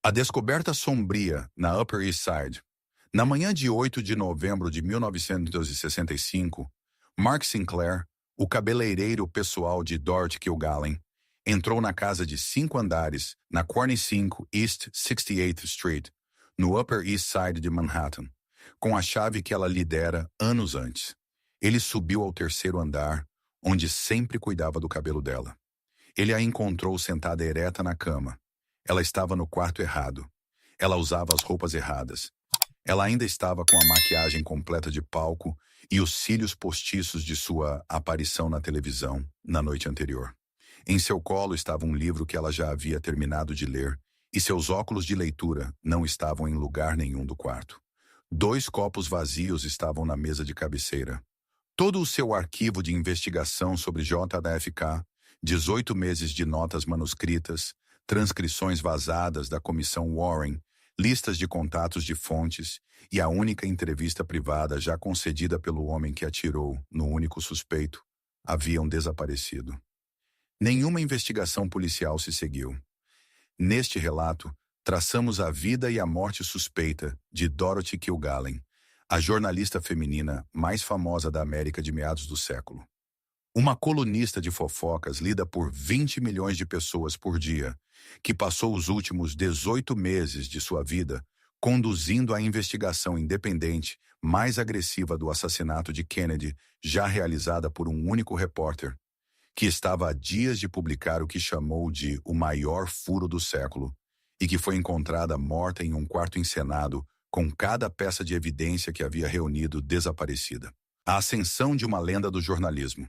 A descoberta sombria na Upper East Side. Na manhã de 8 de novembro de 1965, Mark Sinclair, o cabeleireiro pessoal de Dorothy Kilgallen, entrou na casa de 5 andares na 45 East 68th Street, no Upper East Side de Manhattan, com a chave que ela lhe dera anos antes. Ele subiu ao terceiro andar, onde sempre cuidava do cabelo dela. Ele a encontrou sentada ereta na cama. Ela estava no quarto errado. Ela usava as roupas erradas. Ela ainda estava com a maquiagem completa de palco e os cílios postiços de sua aparição na televisão na noite anterior. Em seu colo estava um livro que ela já havia terminado de ler e seus óculos de leitura não estavam em lugar nenhum do quarto. 2 copos vazios estavam na mesa de cabeceira. Todo o seu arquivo de investigação sobre JFK, 18 meses de notas manuscritas, transcrições vazadas da Comissão Warren, listas de contatos de fontes e a única entrevista privada já concedida pelo homem que atirou no único suspeito, haviam desaparecido. Nenhuma investigação policial se seguiu. Neste relato, traçamos a vida e a morte suspeita de Dorothy Kilgallen, a jornalista feminina mais famosa da América de meados do século. Uma colunista de fofocas lida por 20 milhões de pessoas por dia, que passou os últimos 18 meses de sua vida conduzindo a investigação independente mais agressiva do assassinato de Kennedy, já realizada por um único repórter, que estava a dias de publicar o que chamou de o maior furo do século, e que foi encontrada morta em um quarto encenado com cada peça de evidência que havia reunido desaparecida. A ascensão de uma lenda do jornalismo.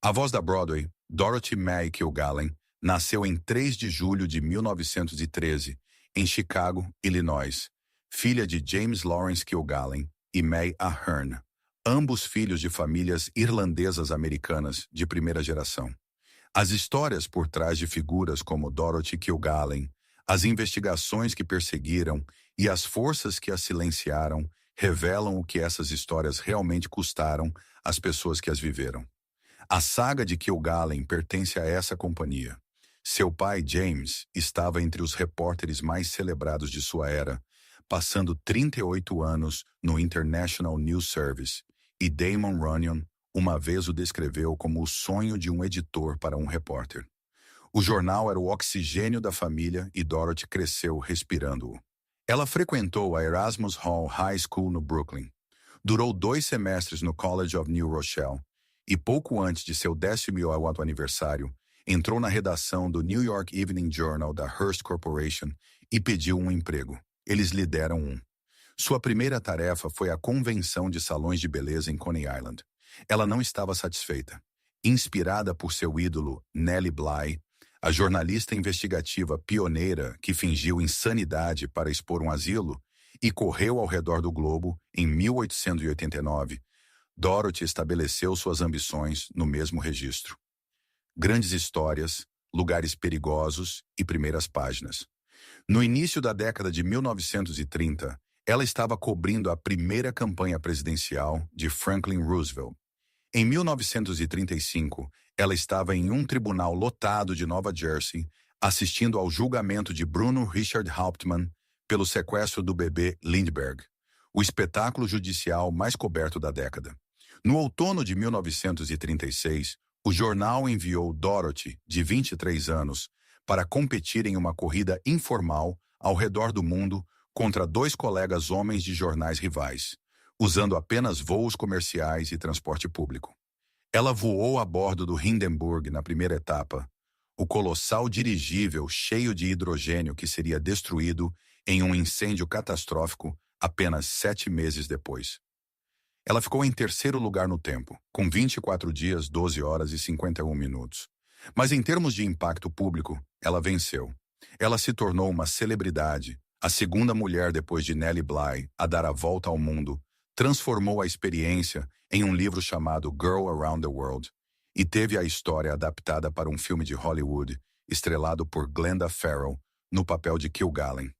A voz da Broadway, Dorothy Mae Kilgallen, nasceu em 3 de julho de 1913, em Chicago, Illinois, filha de James Lawrence Kilgallen e Mae Ahern, ambos filhos de famílias irlandesas americanas de primeira geração. As histórias por trás de figuras como Dorothy Kilgallen, as investigações que perseguiram e as forças que a silenciaram revelam o que essas histórias realmente custaram às pessoas que as viveram. A saga de Kilgallen pertence a essa companhia. Seu pai, James, estava entre os repórteres mais celebrados de sua era, passando 38 anos no International News Service, e Damon Runyon uma vez o descreveu como o sonho de um editor para um repórter. O jornal era o oxigênio da família e Dorothy cresceu respirando-o. Ela frequentou a Erasmus Hall High School no Brooklyn. Durou 2 semestres no College of New Rochelle e pouco antes de seu 18º aniversário, entrou na redação do New York Evening Journal da Hearst Corporation e pediu um emprego. Eles lhe deram um. Sua primeira tarefa foi a convenção de salões de beleza em Coney Island. Ela não estava satisfeita. Inspirada por seu ídolo, Nellie Bly, a jornalista investigativa pioneira que fingiu insanidade para expor um asilo e correu ao redor do globo em 1889, Dorothy estabeleceu suas ambições no mesmo registro. Grandes histórias, lugares perigosos e primeiras páginas. No início da década de 1930, ela estava cobrindo a primeira campanha presidencial de Franklin Roosevelt. Em 1935, ela estava em um tribunal lotado de Nova Jersey, assistindo ao julgamento de Bruno Richard Hauptmann pelo sequestro do bebê Lindbergh, o espetáculo judicial mais coberto da década. No outono de 1936, o jornal enviou Dorothy, de 23 anos, para competir em uma corrida informal ao redor do mundo contra 2 colegas homens de jornais rivais, usando apenas voos comerciais e transporte público. Ela voou a bordo do Hindenburg na primeira etapa, o colossal dirigível cheio de hidrogênio que seria destruído em um incêndio catastrófico apenas 7 meses depois. Ela ficou em terceiro lugar no tempo, com 24 dias, 12 horas e 51 minutos. Mas em termos de impacto público, ela venceu. Ela se tornou uma celebridade, a segunda mulher depois de Nellie Bly a dar a volta ao mundo, transformou a experiência em um livro chamado Girl Around the World e teve a história adaptada para um filme de Hollywood, estrelado por Glenda Farrell, no papel de Kilgallen.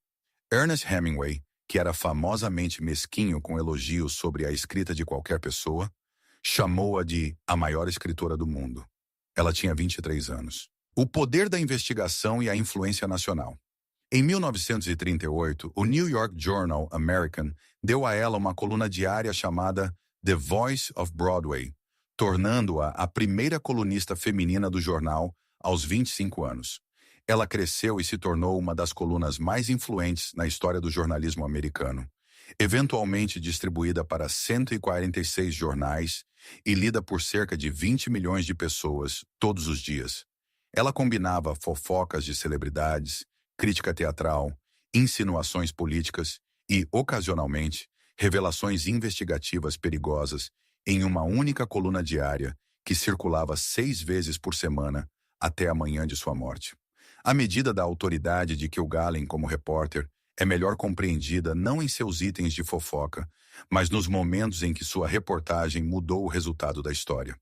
Ernest Hemingway, que era famosamente mesquinho com elogios sobre a escrita de qualquer pessoa, chamou-a de a maior escritora do mundo. Ela tinha 23 anos. O poder da investigação e a influência nacional. Em 1938, o New York Journal American deu a ela uma coluna diária chamada The Voice of Broadway, tornando-a a primeira colunista feminina do jornal aos 25 anos. Ela cresceu e se tornou uma das colunas mais influentes na história do jornalismo americano, eventualmente distribuída para 146 jornais e lida por cerca de 20 milhões de pessoas todos os dias. Ela combinava fofocas de celebridades, crítica teatral, insinuações políticas e, ocasionalmente, revelações investigativas perigosas em uma única coluna diária que circulava 6 vezes por semana até a manhã de sua morte. A medida da autoridade de Kilgallen como repórter é melhor compreendida não em seus itens de fofoca, mas nos momentos em que sua reportagem mudou o resultado da história.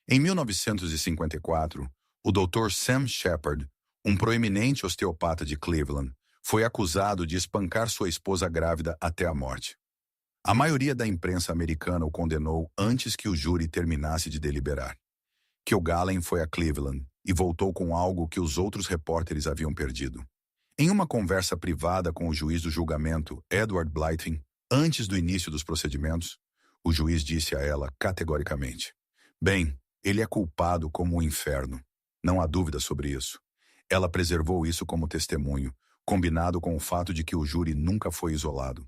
Em 1954, o Dr. Sam Shepard, um proeminente osteopata de Cleveland, foi acusado de espancar sua esposa grávida até a morte. A maioria da imprensa americana o condenou antes que o júri terminasse de deliberar. Kilgallen foi a Cleveland e voltou com algo que os outros repórteres haviam perdido. Em uma conversa privada com o juiz do julgamento, Edward Blythin, antes do início dos procedimentos, o juiz disse a ela categoricamente: "Bem, ele é culpado como o inferno. Não há dúvida sobre isso." Ela preservou isso como testemunho, combinado com o fato de que o júri nunca foi isolado.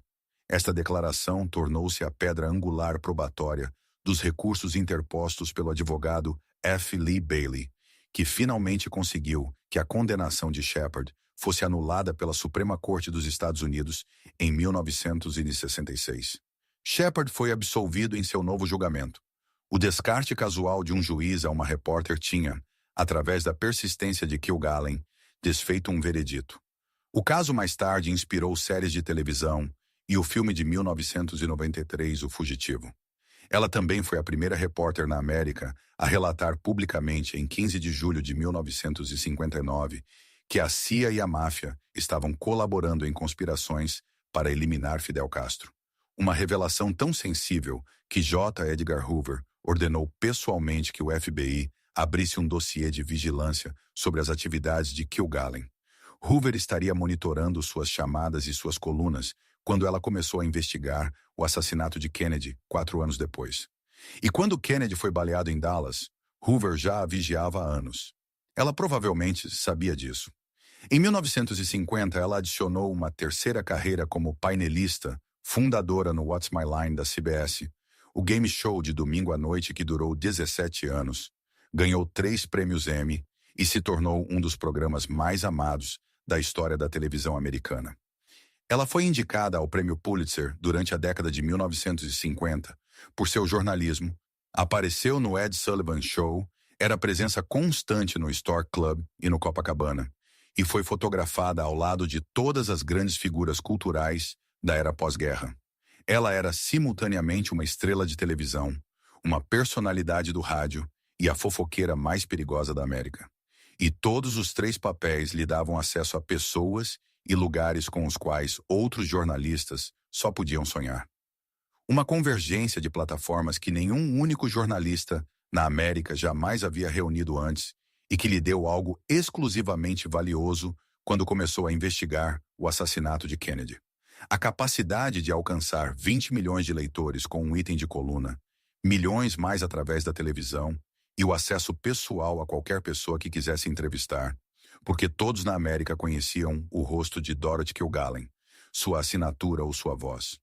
Esta declaração tornou-se a pedra angular probatória dos recursos interpostos pelo advogado F. Lee Bailey, que finalmente conseguiu que a condenação de Shepard fosse anulada pela Suprema Corte dos Estados Unidos em 1966. Shepard foi absolvido em seu novo julgamento. O descarte casual de um juiz a uma repórter tinha, através da persistência de Kilgallen, desfeito um veredito. O caso mais tarde inspirou séries de televisão e o filme de 1993, O Fugitivo. Ela também foi a primeira repórter na América a relatar publicamente em 15 de julho de 1959 que a CIA e a máfia estavam colaborando em conspirações para eliminar Fidel Castro. Uma revelação tão sensível que J. Edgar Hoover ordenou pessoalmente que o FBI abrisse um dossiê de vigilância sobre as atividades de Kilgallen. Hoover estaria monitorando suas chamadas e suas colunas quando ela começou a investigar o assassinato de Kennedy 4 anos depois. E quando Kennedy foi baleado em Dallas, Hoover já a vigiava há anos. Ela provavelmente sabia disso. Em 1950, ela adicionou uma terceira carreira como painelista, fundadora no What's My Line da CBS, o game show de domingo à noite que durou 17 anos, ganhou 3 prêmios Emmy e se tornou um dos programas mais amados da história da televisão americana. Ela foi indicada ao Prêmio Pulitzer durante a década de 1950 por seu jornalismo, apareceu no Ed Sullivan Show, era presença constante no Stork Club e no Copacabana, e foi fotografada ao lado de todas as grandes figuras culturais da era pós-guerra. Ela era simultaneamente uma estrela de televisão, uma personalidade do rádio e a fofoqueira mais perigosa da América. E todos os 3 papéis lhe davam acesso a pessoas e lugares com os quais outros jornalistas só podiam sonhar. Uma convergência de plataformas que nenhum único jornalista na América jamais havia reunido antes e que lhe deu algo exclusivamente valioso quando começou a investigar o assassinato de Kennedy. A capacidade de alcançar 20 milhões de leitores com um item de coluna, milhões mais através da televisão e o acesso pessoal a qualquer pessoa que quisesse entrevistar, porque todos na América conheciam o rosto de Dorothy Kilgallen, sua assinatura ou sua voz.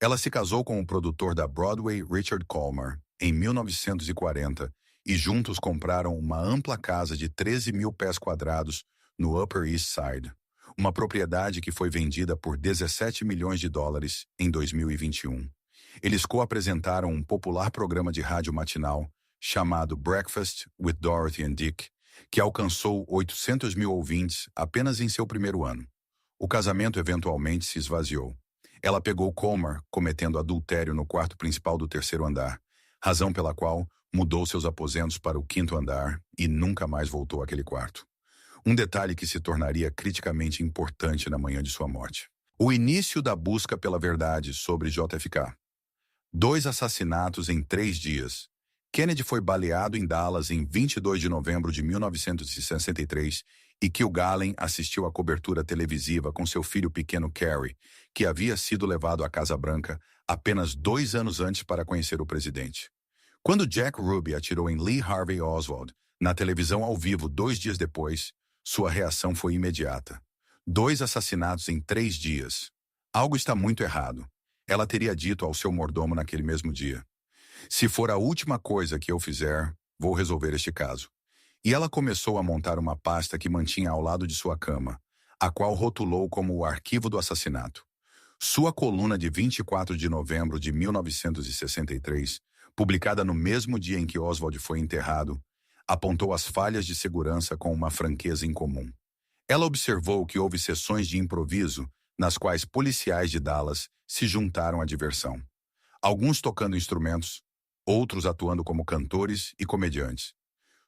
Ela se casou com o produtor da Broadway Richard Colmar em 1940 e juntos compraram uma ampla casa de 13 mil pés quadrados no Upper East Side, uma propriedade que foi vendida por 17 milhões de dólares em 2021. Eles co-apresentaram um popular programa de rádio matinal chamado Breakfast with Dorothy and Dick, que alcançou 800 mil ouvintes apenas em seu primeiro ano. O casamento eventualmente se esvaziou. Ela pegou Colmar cometendo adultério no quarto principal do 3º andar, razão pela qual mudou seus aposentos para o 5º andar e nunca mais voltou àquele quarto. Um detalhe que se tornaria criticamente importante na manhã de sua morte. O início da busca pela verdade sobre JFK. 2 assassinatos em 3 dias. Kennedy foi baleado em Dallas em 22 de novembro de 1963 e Kilgallen assistiu à cobertura televisiva com seu filho pequeno Kerry, que havia sido levado à Casa Branca apenas 2 anos antes para conhecer o presidente. Quando Jack Ruby atirou em Lee Harvey Oswald na televisão ao vivo 2 dias depois, sua reação foi imediata. 2 assassinatos em 3 dias. Algo está muito errado. Ela teria dito ao seu mordomo naquele mesmo dia. Se for a última coisa que eu fizer, vou resolver este caso. E ela começou a montar uma pasta que mantinha ao lado de sua cama, a qual rotulou como o arquivo do assassinato. Sua coluna de 24 de novembro de 1963, publicada no mesmo dia em que Oswald foi enterrado, apontou as falhas de segurança com uma franqueza incomum. Ela observou que houve sessões de improviso nas quais policiais de Dallas se juntaram à diversão. Alguns tocando instrumentos, outros atuando como cantores e comediantes.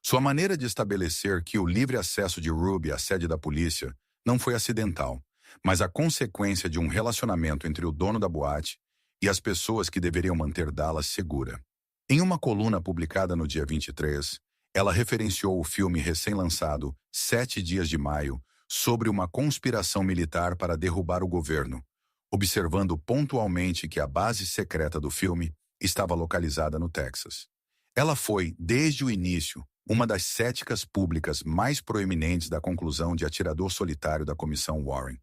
Sua maneira de estabelecer que o livre acesso de Ruby à sede da polícia não foi acidental, mas a consequência de um relacionamento entre o dono da boate e as pessoas que deveriam manter Dallas segura. Em uma coluna publicada no dia 23, ela referenciou o filme recém-lançado 7 Dias de Maio sobre uma conspiração militar para derrubar o governo, observando pontualmente que a base secreta do filme estava localizada no Texas. Ela foi, desde o início, uma das céticas públicas mais proeminentes da conclusão de atirador solitário da Comissão Warren,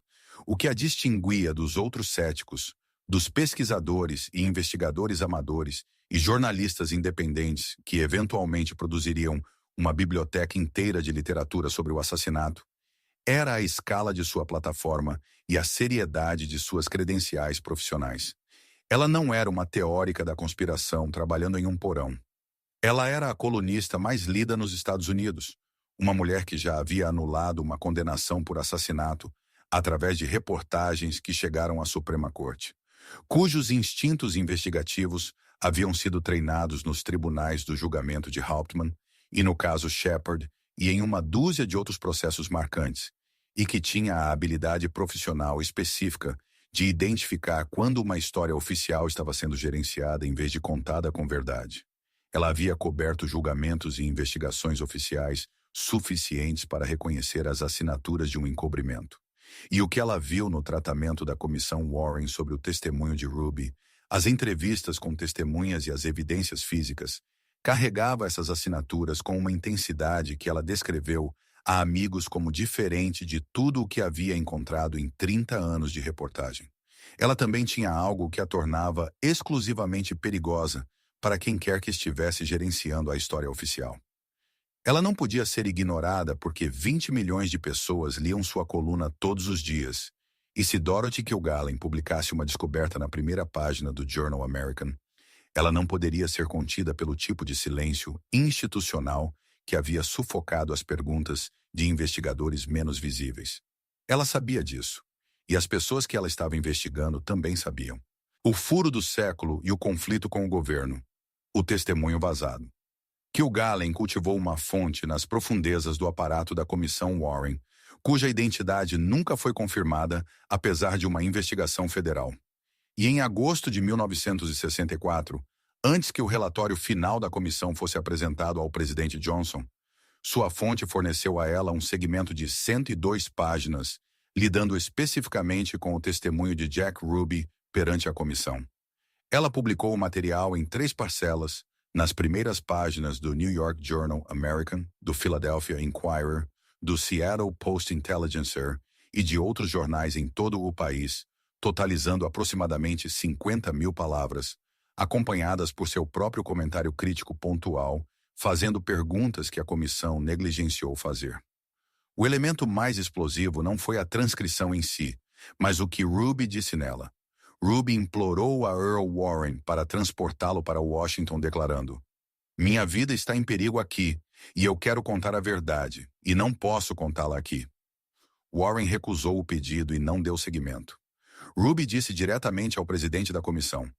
o que a distinguia dos outros céticos, dos pesquisadores e investigadores amadores e jornalistas independentes que eventualmente produziriam uma biblioteca inteira de literatura sobre o assassinato, era a escala de sua plataforma e a seriedade de suas credenciais profissionais. Ela não era uma teórica da conspiração trabalhando em um porão. Ela era a colunista mais lida nos Estados Unidos, uma mulher que já havia anulado uma condenação por assassinato através de reportagens que chegaram à Suprema Corte, cujos instintos investigativos haviam sido treinados nos tribunais do julgamento de Hauptmann e no caso Shepard e em uma dúzia de outros processos marcantes, e que tinha a habilidade profissional específica de identificar quando uma história oficial estava sendo gerenciada em vez de contada com verdade. Ela havia coberto julgamentos e investigações oficiais suficientes para reconhecer as assinaturas de um encobrimento. E o que ela viu no tratamento da Comissão Warren sobre o testemunho de Ruby, as entrevistas com testemunhas e as evidências físicas, carregava essas assinaturas com uma intensidade que ela descreveu a amigos como diferente de tudo o que havia encontrado em 30 anos de reportagem. Ela também tinha algo que a tornava exclusivamente perigosa para quem quer que estivesse gerenciando a história oficial. Ela não podia ser ignorada porque 20 milhões de pessoas liam sua coluna todos os dias, e se Dorothy Kilgallen publicasse uma descoberta na primeira página do Journal American, ela não poderia ser contida pelo tipo de silêncio institucional que havia sufocado as perguntas de investigadores menos visíveis. Ela sabia disso, e as pessoas que ela estava investigando também sabiam. O furo do século e o conflito com o governo. O testemunho vazado. Kilgallen cultivou uma fonte nas profundezas do aparato da Comissão Warren, cuja identidade nunca foi confirmada, apesar de uma investigação federal. E em agosto de 1964, antes que o relatório final da comissão fosse apresentado ao presidente Johnson, sua fonte forneceu a ela um segmento de 102 páginas, lidando especificamente com o testemunho de Jack Ruby perante a comissão. Ela publicou o material em 3 parcelas, nas primeiras páginas do New York Journal American, do Philadelphia Inquirer, do Seattle Post-Intelligencer e de outros jornais em todo o país, totalizando aproximadamente 50 mil palavras, acompanhadas por seu próprio comentário crítico pontual, fazendo perguntas que a comissão negligenciou fazer. O elemento mais explosivo não foi a transcrição em si, mas o que Ruby disse nela. Ruby implorou a Earl Warren para transportá-lo para Washington, declarando: "Minha vida está em perigo aqui, e eu quero contar a verdade, e não posso contá-la aqui." Warren recusou o pedido e não deu seguimento. Ruby disse diretamente ao presidente da comissão: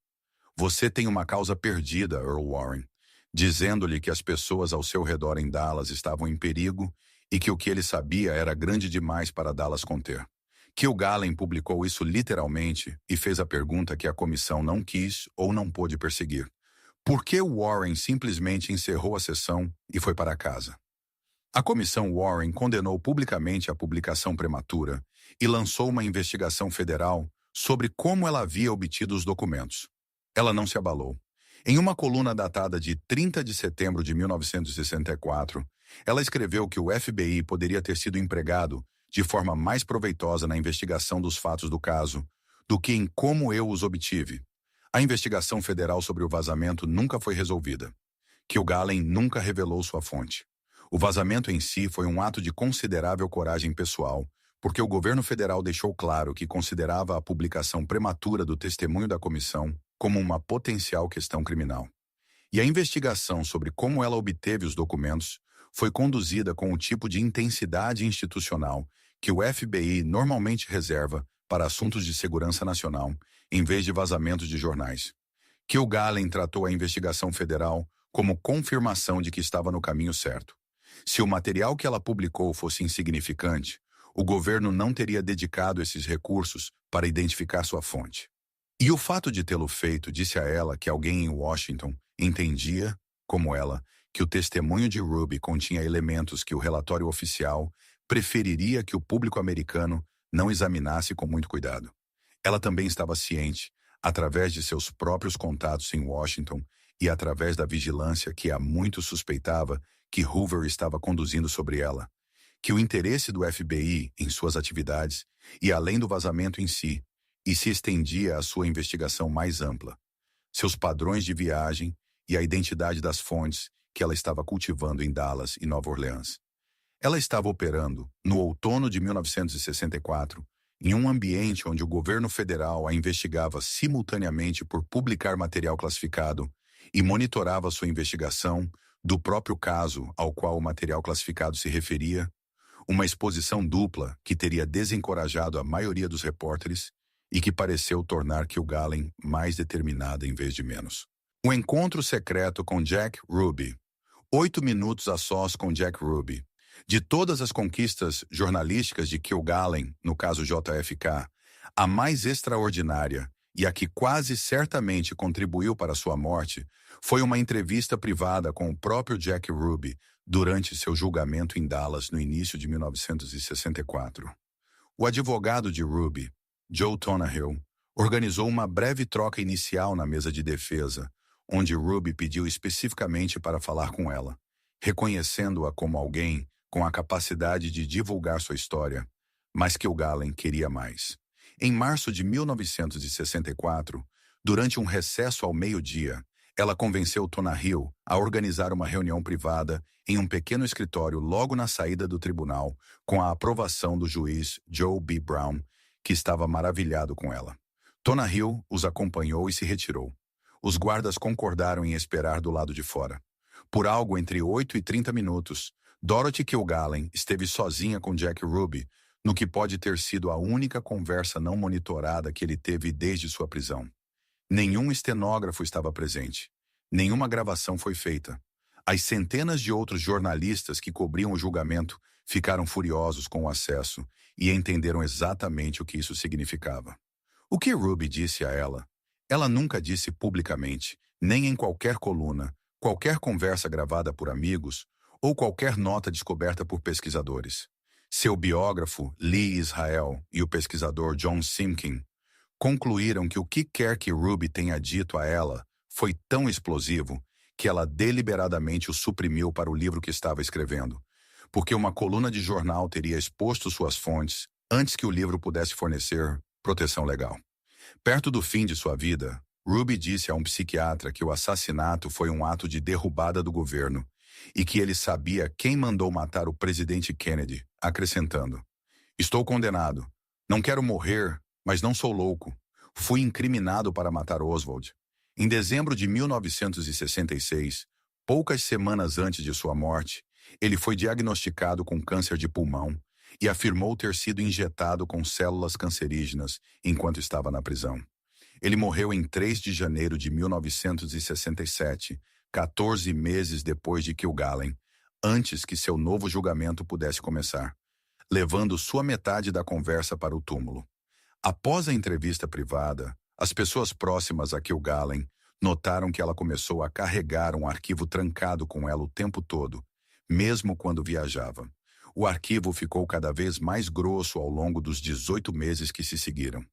"Você tem uma causa perdida, Earl Warren", dizendo-lhe que as pessoas ao seu redor em Dallas estavam em perigo e que o que ele sabia era grande demais para Dallas conter. Kilgallen publicou isso literalmente e fez a pergunta que a comissão não quis ou não pôde perseguir. Por que Warren simplesmente encerrou a sessão e foi para casa? A comissão Warren condenou publicamente a publicação prematura e lançou uma investigação federal sobre como ela havia obtido os documentos. Ela não se abalou. Em uma coluna datada de 30 de setembro de 1964, ela escreveu que o FBI poderia ter sido empregado de forma mais proveitosa na investigação dos fatos do caso do que em como eu os obtive. A investigação federal sobre o vazamento nunca foi resolvida. Kilgallen nunca revelou sua fonte. O vazamento em si foi um ato de considerável coragem pessoal, porque o governo federal deixou claro que considerava a publicação prematura do testemunho da comissão como uma potencial questão criminal. E a investigação sobre como ela obteve os documentos foi conduzida com o tipo de intensidade institucional que o FBI normalmente reserva para assuntos de segurança nacional, em vez de vazamentos de jornais. Kilgallen tratou a investigação federal como confirmação de que estava no caminho certo. Se o material que ela publicou fosse insignificante, o governo não teria dedicado esses recursos para identificar sua fonte. E o fato de tê-lo feito disse a ela que alguém em Washington entendia, como ela, que o testemunho de Ruby continha elementos que o relatório oficial preferiria que o público americano não examinasse com muito cuidado. Ela também estava ciente, através de seus próprios contatos em Washington e através da vigilância que há muito suspeitava que Hoover estava conduzindo sobre ela, que o interesse do FBI em suas atividades ia além do vazamento em si e se estendia à sua investigação mais ampla, seus padrões de viagem e a identidade das fontes que ela estava cultivando em Dallas e Nova Orleans. Ela estava operando, no outono de 1964, em um ambiente onde o governo federal a investigava simultaneamente por publicar material classificado e monitorava sua investigação do próprio caso ao qual o material classificado se referia, uma exposição dupla que teria desencorajado a maioria dos repórteres e que pareceu tornar Kilgallen mais determinada em vez de menos. O encontro secreto com Jack Ruby. 8 minutos a sós com Jack Ruby. De todas as conquistas jornalísticas de Kilgallen, no caso JFK, a mais extraordinária e a que quase certamente contribuiu para sua morte foi uma entrevista privada com o próprio Jack Ruby durante seu julgamento em Dallas no início de 1964. O advogado de Ruby, Joe Tonahill, organizou uma breve troca inicial na mesa de defesa, onde Ruby pediu especificamente para falar com ela, reconhecendo-a como alguém com a capacidade de divulgar sua história, mas Kilgallen queria mais. Em março de 1964, durante um recesso ao meio-dia, ela convenceu Tonahill a organizar uma reunião privada em um pequeno escritório logo na saída do tribunal, com a aprovação do juiz Joe B. Brown, que estava maravilhado com ela. Tonahill os acompanhou e se retirou. Os guardas concordaram em esperar do lado de fora. Por algo entre 8 e 30 minutos, Dorothy Kilgallen esteve sozinha com Jack Ruby, no que pode ter sido a única conversa não monitorada que ele teve desde sua prisão. Nenhum estenógrafo estava presente. Nenhuma gravação foi feita. As centenas de outros jornalistas que cobriam o julgamento ficaram furiosos com o acesso e entenderam exatamente o que isso significava. O que Ruby disse a ela nunca disse publicamente, nem em qualquer coluna, qualquer conversa gravada por amigos ou qualquer nota descoberta por pesquisadores. Seu biógrafo, Lee Israel, e o pesquisador John Simkin concluíram que o que quer que Ruby tenha dito a ela foi tão explosivo que ela deliberadamente o suprimiu para o livro que estava escrevendo, porque uma coluna de jornal teria exposto suas fontes antes que o livro pudesse fornecer proteção legal. Perto do fim de sua vida, Ruby disse a um psiquiatra que o assassinato foi um ato de derrubada do governo e que ele sabia quem mandou matar o presidente Kennedy, acrescentando: "Estou condenado. Não quero morrer, mas não sou louco. Fui incriminado para matar Oswald." Em dezembro de 1966, poucas semanas antes de sua morte, ele foi diagnosticado com câncer de pulmão e afirmou ter sido injetado com células cancerígenas enquanto estava na prisão. Ele morreu em 3 de janeiro de 1967, 14 meses depois de Kilgallen, antes que seu novo julgamento pudesse começar, levando sua metade da conversa para o túmulo. Após a entrevista privada, as pessoas próximas a Kilgallen notaram que ela começou a carregar um arquivo trancado com ela o tempo todo, mesmo quando viajava. O arquivo ficou cada vez mais grosso ao longo dos 18 meses que se seguiram.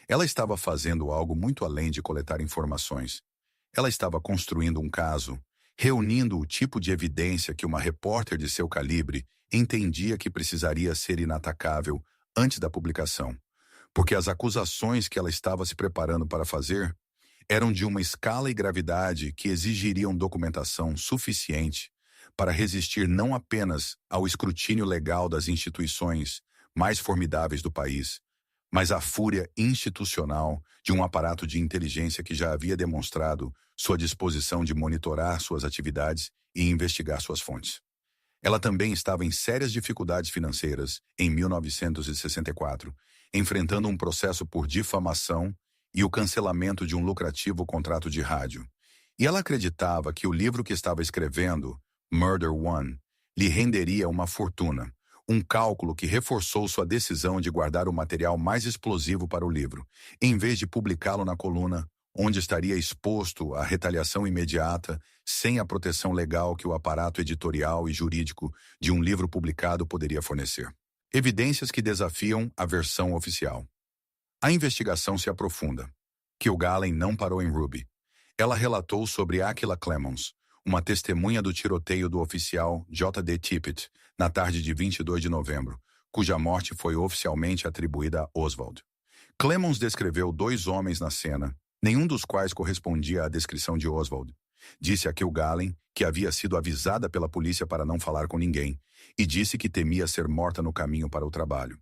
Ela estava fazendo algo muito além de coletar informações. Ela estava construindo um caso, reunindo o tipo de evidência que uma repórter de seu calibre entendia que precisaria ser inatacável antes da publicação, porque as acusações que ela estava se preparando para fazer eram de uma escala e gravidade que exigiriam documentação suficiente para resistir não apenas ao escrutínio legal das instituições mais formidáveis do país, mas à fúria institucional de um aparato de inteligência que já havia demonstrado sua disposição de monitorar suas atividades e investigar suas fontes. Ela também estava em sérias dificuldades financeiras em 1964, enfrentando um processo por difamação e o cancelamento de um lucrativo contrato de rádio. E ela acreditava que o livro que estava escrevendo, Murder One, lhe renderia uma fortuna, um cálculo que reforçou sua decisão de guardar o material mais explosivo para o livro, em vez de publicá-lo na coluna, onde estaria exposto à retaliação imediata, sem a proteção legal que o aparato editorial e jurídico de um livro publicado poderia fornecer. Evidências que desafiam a versão oficial. A investigação se aprofunda. Kilgallen não parou em Ruby. Ela relatou sobre Aquila Clemons, uma testemunha do tiroteio do oficial J.D. Tippit, na tarde de 22 de novembro, cuja morte foi oficialmente atribuída a Oswald. Clemons descreveu 2 homens na cena, nenhum dos quais correspondia à descrição de Oswald. Disse a Kilgallen que havia sido avisada pela polícia para não falar com ninguém, e disse que temia ser morta no caminho para o trabalho.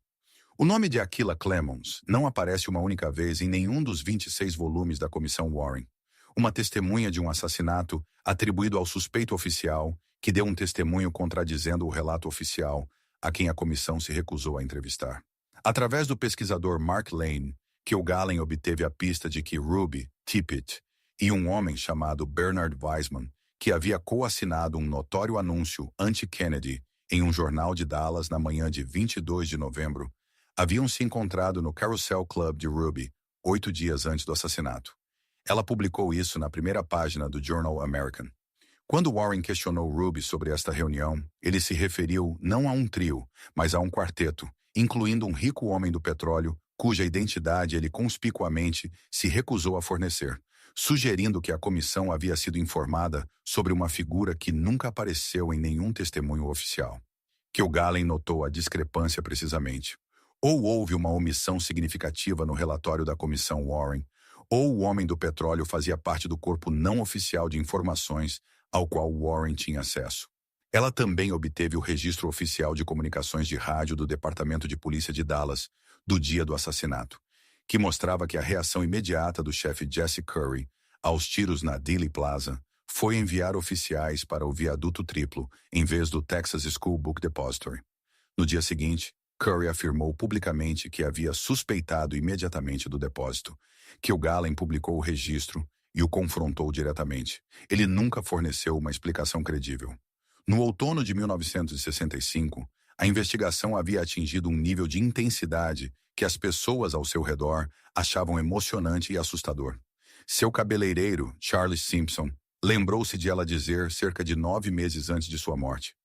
O nome de Aquila Clemons não aparece uma única vez em nenhum dos 26 volumes da Comissão Warren. Uma testemunha de um assassinato atribuído ao suspeito oficial, que deu um testemunho contradizendo o relato oficial, a quem a comissão se recusou a entrevistar. Através do pesquisador Mark Lane, Kilgallen obteve a pista de que Ruby, Tippit e um homem chamado Bernard Weissman, que havia coassinado um notório anúncio anti-Kennedy em um jornal de Dallas na manhã de 22 de novembro, haviam se encontrado no Carousel Club de Ruby 8 dias antes do assassinato. Ela publicou isso na primeira página do Journal American. Quando Warren questionou Ruby sobre esta reunião, ele se referiu não a um trio, mas a um quarteto, incluindo um rico homem do petróleo, cuja identidade ele conspicuamente se recusou a fornecer, sugerindo que a comissão havia sido informada sobre uma figura que nunca apareceu em nenhum testemunho oficial. Kilgallen notou a discrepância precisamente. Ou houve uma omissão significativa no relatório da comissão Warren, ou o homem do petróleo fazia parte do corpo não oficial de informações ao qual Warren tinha acesso. Ela também obteve o registro oficial de comunicações de rádio do Departamento de Polícia de Dallas, do dia do assassinato, que mostrava que a reação imediata do chefe Jesse Curry aos tiros na Dealey Plaza foi enviar oficiais para o viaduto triplo, em vez do Texas School Book Depository. No dia seguinte, Curry afirmou publicamente que havia suspeitado imediatamente do depósito, que Kilgallen publicou o registro e o confrontou diretamente. Ele nunca forneceu uma explicação credível. No outono de 1965, a investigação havia atingido um nível de intensidade que as pessoas ao seu redor achavam emocionante e assustador. Seu cabeleireiro, Charles Simpson, lembrou-se de ela dizer cerca de 9 meses antes de sua morte: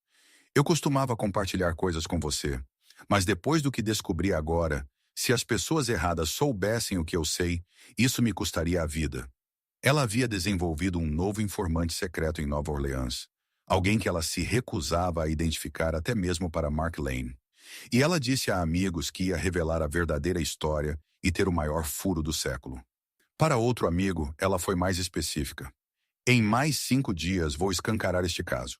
"Eu costumava compartilhar coisas com você, mas depois do que descobri agora, se as pessoas erradas soubessem o que eu sei, isso me custaria a vida." Ela havia desenvolvido um novo informante secreto em Nova Orleans, alguém que ela se recusava a identificar até mesmo para Mark Lane. E ela disse a amigos que ia revelar a verdadeira história e ter o maior furo do século. Para outro amigo, ela foi mais específica. "Em mais 5 dias vou escancarar este caso."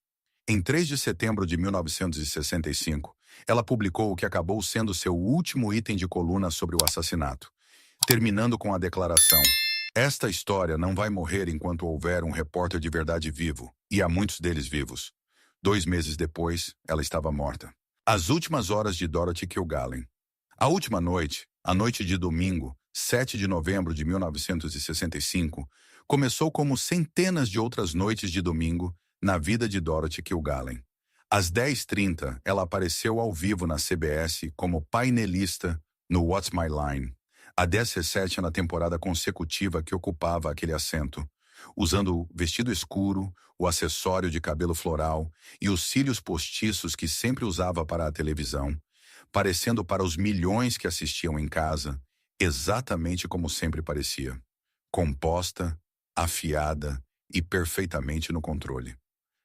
Em 3 de setembro de 1965, ela publicou o que acabou sendo seu último item de coluna sobre o assassinato, terminando com a declaração: "Esta história não vai morrer enquanto houver um repórter de verdade vivo, e há muitos deles vivos." 2 meses depois, ela estava morta. As últimas horas de Dorothy Kilgallen. A última noite, a noite de domingo, 7 de novembro de 1965, começou como centenas de outras noites de domingo na vida de Dorothy Kilgallen. Às 10h30, ela apareceu ao vivo na CBS como painelista no What's My Line, a 17ª na temporada consecutiva que ocupava aquele assento, usando o vestido escuro, o acessório de cabelo floral e os cílios postiços que sempre usava para a televisão, parecendo para os milhões que assistiam em casa, exatamente como sempre parecia, composta, afiada e perfeitamente no controle.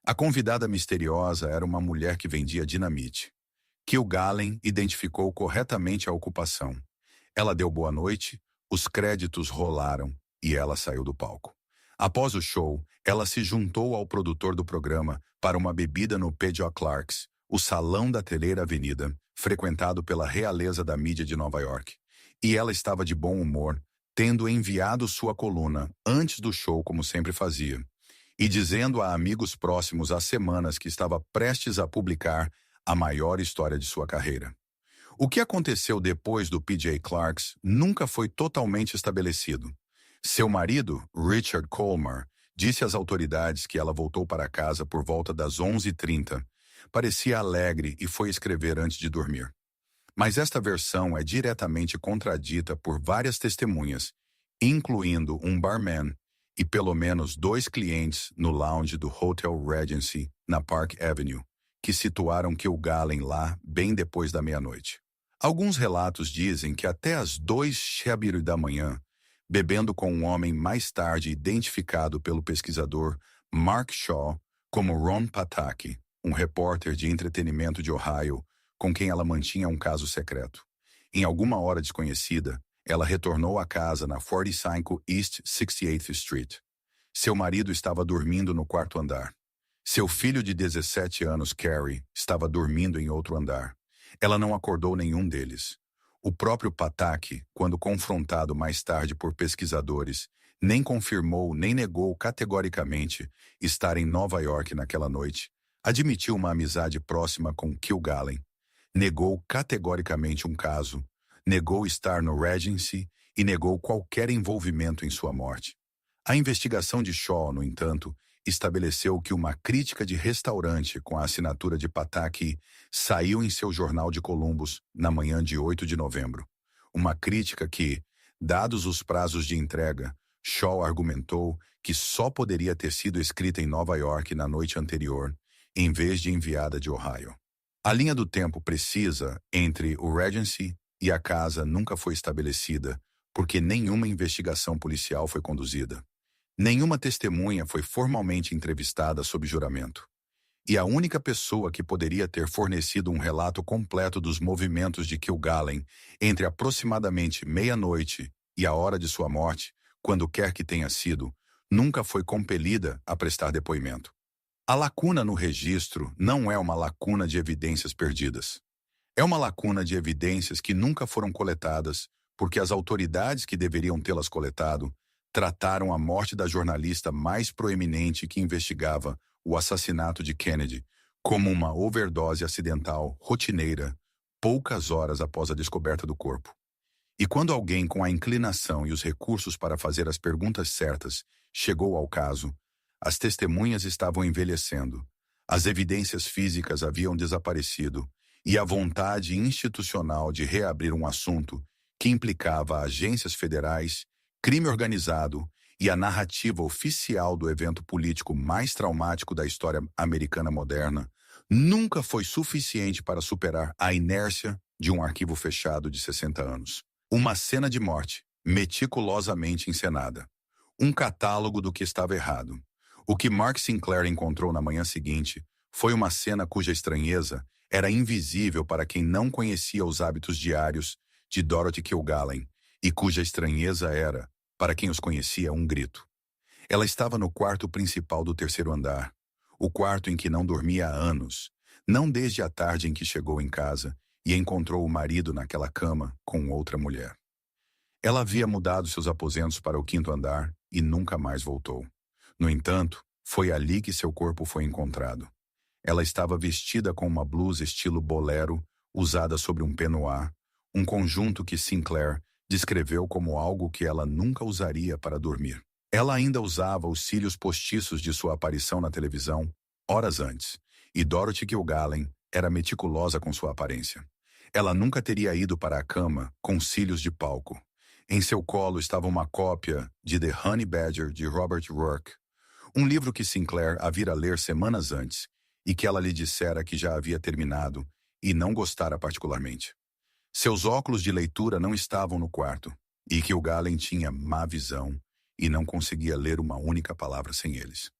A convidada misteriosa era uma mulher que vendia dinamite. Kilgallen identificou corretamente a ocupação. Ela deu boa noite, os créditos rolaram e ela saiu do palco. Após o show, ela se juntou ao produtor do programa para uma bebida no Peugeot Clark's, o salão da Teleira Avenida, frequentado pela realeza da mídia de Nova York. E ela estava de bom humor, tendo enviado sua coluna antes do show como sempre fazia, e dizendo a amigos próximos há semanas que estava prestes a publicar a maior história de sua carreira. O que aconteceu depois do PJ Clark's nunca foi totalmente estabelecido. Seu marido, Richard Colmar, disse às autoridades que ela voltou para casa por volta das 11h30. Parecia alegre e foi escrever antes de dormir. Mas esta versão é diretamente contradita por várias testemunhas, incluindo um barman e pelo menos 2 clientes no lounge do Hotel Regency, na Park Avenue, que situaram Kilgallen lá bem depois da meia-noite. Alguns relatos dizem que até às 2h da manhã, bebendo com um homem mais tarde identificado pelo pesquisador Mark Shaw como Ron Pataki, um repórter de entretenimento de Ohio, com quem ela mantinha um caso secreto. Em alguma hora desconhecida, ela retornou à casa na 45 East 68th Street. Seu marido estava dormindo no quarto andar. Seu filho de 17 anos, Carrie, estava dormindo em outro andar. Ela não acordou nenhum deles. O próprio Pataki, quando confrontado mais tarde por pesquisadores, nem confirmou nem negou categoricamente estar em Nova York naquela noite. Admitiu uma amizade próxima com Kilgallen. Negou categoricamente um caso. Negou estar no Regency e negou qualquer envolvimento em sua morte. A investigação de Shaw, no entanto, estabeleceu que uma crítica de restaurante com a assinatura de Pataki saiu em seu jornal de Columbus na manhã de 8 de novembro. Uma crítica que, dados os prazos de entrega, Shaw argumentou que só poderia ter sido escrita em Nova York na noite anterior, em vez de enviada de Ohio. A linha do tempo precisa entre o Regency e a casa nunca foi estabelecida, porque nenhuma investigação policial foi conduzida. Nenhuma testemunha foi formalmente entrevistada sob juramento. E a única pessoa que poderia ter fornecido um relato completo dos movimentos de Kilgallen entre aproximadamente meia-noite e a hora de sua morte, quando quer que tenha sido, nunca foi compelida a prestar depoimento. A lacuna no registro não é uma lacuna de evidências perdidas. É uma lacuna de evidências que nunca foram coletadas, porque as autoridades que deveriam tê-las coletado trataram a morte da jornalista mais proeminente que investigava o assassinato de Kennedy como uma overdose acidental rotineira, poucas horas após a descoberta do corpo. E quando alguém com a inclinação e os recursos para fazer as perguntas certas chegou ao caso, as testemunhas estavam envelhecendo, as evidências físicas haviam desaparecido e a vontade institucional de reabrir um assunto que implicava agências federais, crime organizado e a narrativa oficial do evento político mais traumático da história americana moderna nunca foi suficiente para superar a inércia de um arquivo fechado de 60 anos. Uma cena de morte, meticulosamente encenada. Um catálogo do que estava errado. O que Mark Sinclair encontrou na manhã seguinte foi uma cena cuja estranheza era invisível para quem não conhecia os hábitos diários de Dorothy Kilgallen e cuja estranheza era, para quem os conhecia, um grito. Ela estava no quarto principal do terceiro andar, o quarto em que não dormia há anos, não desde a tarde em que chegou em casa e encontrou o marido naquela cama com outra mulher. Ela havia mudado seus aposentos para o quinto andar e nunca mais voltou. No entanto, foi ali que seu corpo foi encontrado. Ela estava vestida com uma blusa estilo bolero, usada sobre um peignoir, um conjunto que Sinclair descreveu como algo que ela nunca usaria para dormir. Ela ainda usava os cílios postiços de sua aparição na televisão, horas antes, e Dorothy Kilgallen era meticulosa com sua aparência. Ela nunca teria ido para a cama com cílios de palco. Em seu colo estava uma cópia de The Honey Badger de Robert Rourke, um livro que Sinclair a vira ler semanas antes e que ela lhe dissera que já havia terminado e não gostara particularmente. Seus óculos de leitura não estavam no quarto e que o Galen tinha má visão e não conseguia ler uma única palavra sem eles.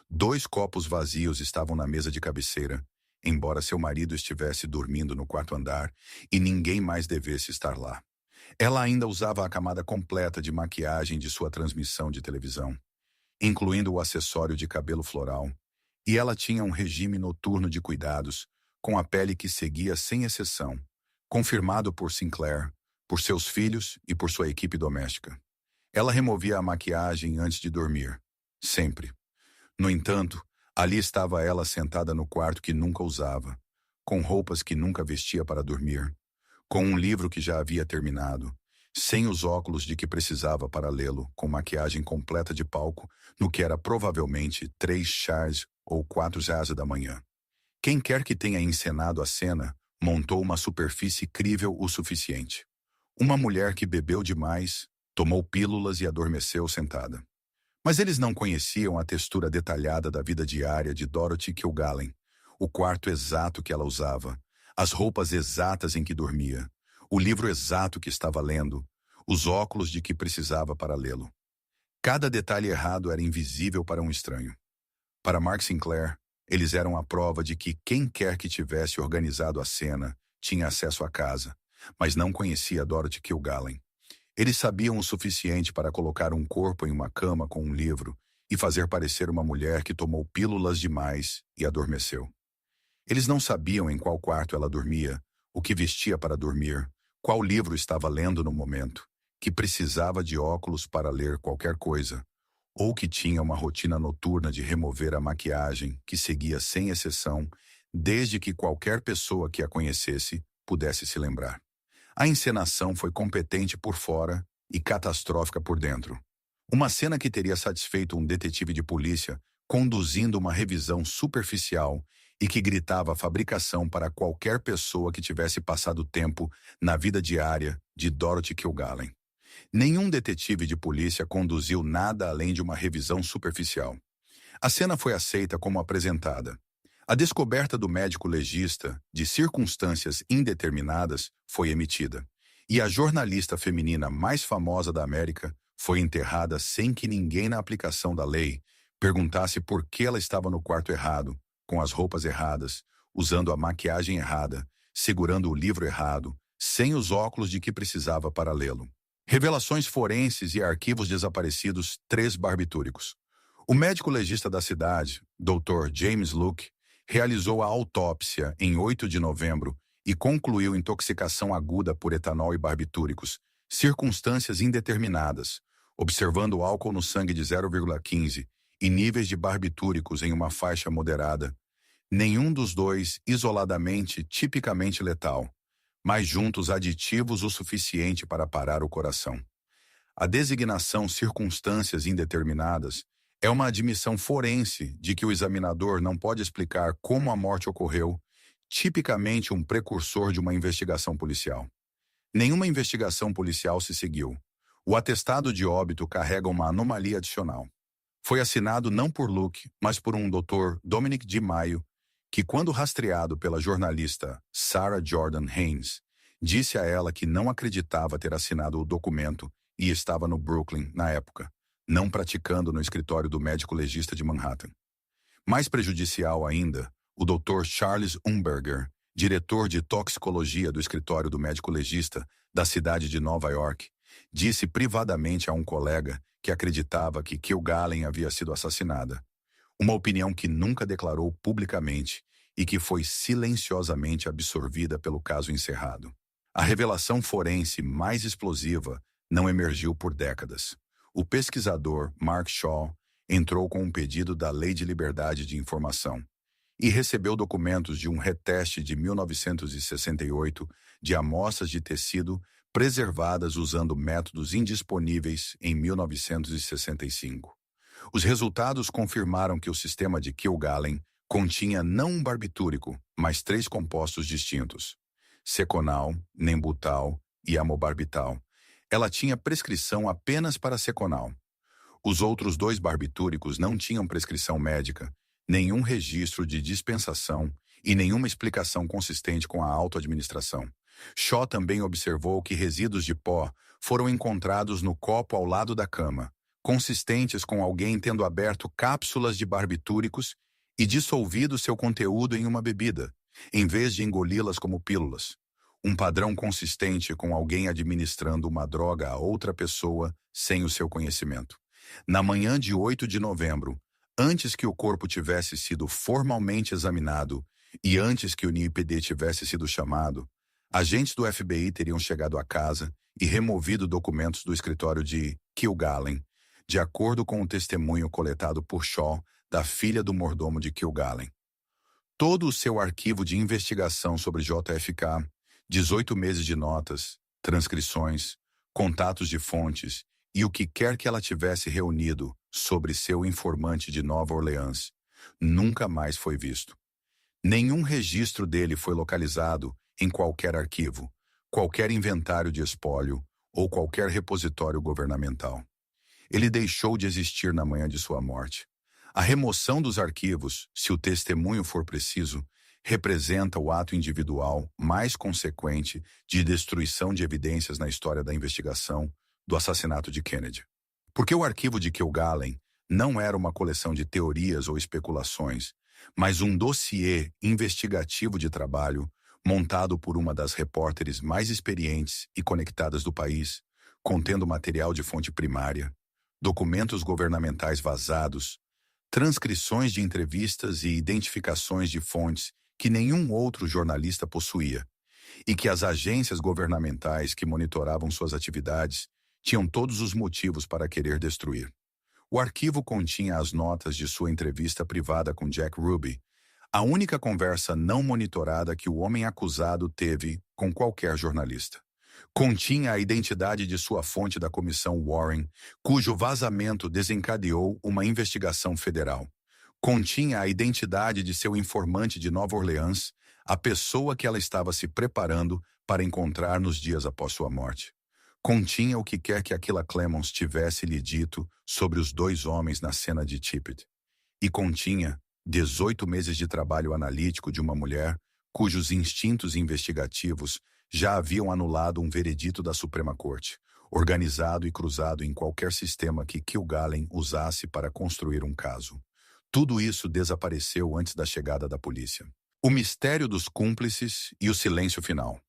2 copos vazios estavam na mesa de cabeceira, embora seu marido estivesse dormindo no quarto andar e ninguém mais devesse estar lá. Ela ainda usava a camada completa de maquiagem de sua transmissão de televisão, incluindo o acessório de cabelo floral, e ela tinha um regime noturno de cuidados, com a pele que seguia sem exceção, confirmado por Sinclair, por seus filhos e por sua equipe doméstica. Ela removia a maquiagem antes de dormir, sempre. No entanto, ali estava ela sentada no quarto que nunca usava, com roupas que nunca vestia para dormir, com um livro que já havia terminado, sem os óculos de que precisava para lê-lo, com maquiagem completa de palco, no que era provavelmente 3 chás ou 4 jazz da manhã. Quem quer que tenha encenado a cena, montou uma superfície crível o suficiente. Uma mulher que bebeu demais, tomou pílulas e adormeceu sentada. Mas eles não conheciam a textura detalhada da vida diária de Dorothy Kilgallen, o quarto exato que ela usava, as roupas exatas em que dormia, o livro exato que estava lendo, os óculos de que precisava para lê-lo. Cada detalhe errado era invisível para um estranho. Para Mark Sinclair, eles eram a prova de que quem quer que tivesse organizado a cena tinha acesso à casa, mas não conhecia Dorothy Kilgallen. Eles sabiam o suficiente para colocar um corpo em uma cama com um livro e fazer parecer uma mulher que tomou pílulas demais e adormeceu. Eles não sabiam em qual quarto ela dormia, o que vestia para dormir, qual livro estava lendo no momento, que precisava de óculos para ler qualquer coisa, ou que tinha uma rotina noturna de remover a maquiagem que seguia sem exceção, desde que qualquer pessoa que a conhecesse pudesse se lembrar. A encenação foi competente por fora e catastrófica por dentro. Uma cena que teria satisfeito um detetive de polícia conduzindo uma revisão superficial e que gritava a fabricação para qualquer pessoa que tivesse passado tempo na vida diária de Dorothy Kilgallen. Nenhum detetive de polícia conduziu nada além de uma revisão superficial. A cena foi aceita como apresentada. A descoberta do médico legista de circunstâncias indeterminadas foi emitida, e a jornalista feminina mais famosa da América foi enterrada sem que ninguém na aplicação da lei perguntasse por que ela estava no quarto errado, com as roupas erradas, usando a maquiagem errada, segurando o livro errado, sem os óculos de que precisava para lê-lo. Revelações forenses e arquivos desaparecidos 3 barbitúricos. O médico legista da cidade, Dr. James Luke, realizou a autópsia em 8 de novembro e concluiu intoxicação aguda por etanol e barbitúricos, circunstâncias indeterminadas, observando álcool no sangue de 0,15 e níveis de barbitúricos em uma faixa moderada. Nenhum dos dois isoladamente tipicamente letal, mas juntos aditivos o suficiente para parar o coração. A designação circunstâncias indeterminadas é uma admissão forense de que o examinador não pode explicar como a morte ocorreu, tipicamente um precursor de uma investigação policial. Nenhuma investigação policial se seguiu. O atestado de óbito carrega uma anomalia adicional. Foi assinado não por Luke, mas por um Dr. Dominic Di Maio, que, quando rastreado pela jornalista Sarah Jordan Haynes, disse a ela que não acreditava ter assinado o documento e estava no Brooklyn na época, não praticando no escritório do médico legista de Manhattan. Mais prejudicial ainda, o Dr. Charles Umberger, diretor de toxicologia do escritório do médico legista da cidade de Nova York, disse privadamente a um colega que acreditava que Kilgallen havia sido assassinada. Uma opinião que nunca declarou publicamente e que foi silenciosamente absorvida pelo caso encerrado. A revelação forense mais explosiva não emergiu por décadas. O pesquisador Mark Shaw entrou com um pedido da Lei de Liberdade de Informação e recebeu documentos de um reteste de 1968 de amostras de tecido preservadas usando métodos indisponíveis em 1965. Os resultados confirmaram que o sistema de Kilgallen continha não um barbitúrico, mas 3 compostos distintos: seconal, nembutal e amobarbital. Ela tinha prescrição apenas para Seconal. Os outros 2 barbitúricos não tinham prescrição médica, nenhum registro de dispensação e nenhuma explicação consistente com a autoadministração. Shaw também observou que resíduos de pó foram encontrados no copo ao lado da cama, consistentes com alguém tendo aberto cápsulas de barbitúricos e dissolvido seu conteúdo em uma bebida, em vez de engoli-las como pílulas. Um padrão consistente com alguém administrando uma droga a outra pessoa sem o seu conhecimento. Na manhã de 8 de novembro, antes que o corpo tivesse sido formalmente examinado e antes que o NIPD tivesse sido chamado, agentes do FBI teriam chegado à casa e removido documentos do escritório de Kilgallen, de acordo com o testemunho coletado por Shaw, da filha do mordomo de Kilgallen. Todo o seu arquivo de investigação sobre JFK, 18 meses de notas, transcrições, contatos de fontes e o que quer que ela tivesse reunido sobre seu informante de Nova Orleans, nunca mais foi visto. Nenhum registro dele foi localizado em qualquer arquivo, qualquer inventário de espólio ou qualquer repositório governamental. Ele deixou de existir na manhã de sua morte. A remoção dos arquivos, se o testemunho for preciso, representa o ato individual mais consequente de destruição de evidências na história da investigação do assassinato de Kennedy. Porque o arquivo de Kilgallen não era uma coleção de teorias ou especulações, mas um dossiê investigativo de trabalho montado por uma das repórteres mais experientes e conectadas do país, contendo material de fonte primária, documentos governamentais vazados, transcrições de entrevistas e identificações de fontes que nenhum outro jornalista possuía, e que as agências governamentais que monitoravam suas atividades tinham todos os motivos para querer destruir. O arquivo continha as notas de sua entrevista privada com Jack Ruby, a única conversa não monitorada que o homem acusado teve com qualquer jornalista. Continha a identidade de sua fonte da comissão Warren, cujo vazamento desencadeou uma investigação federal. Continha a identidade de seu informante de Nova Orleans, a pessoa que ela estava se preparando para encontrar nos dias após sua morte. Continha o que quer que Aquila Clemons tivesse lhe dito sobre os 2 homens na cena de Tippit. E continha 18 meses de trabalho analítico de uma mulher cujos instintos investigativos já haviam anulado um veredito da Suprema Corte, organizado e cruzado em qualquer sistema que Kilgallen usasse para construir um caso. Tudo isso desapareceu antes da chegada da polícia. O mistério dos cúmplices e o silêncio final.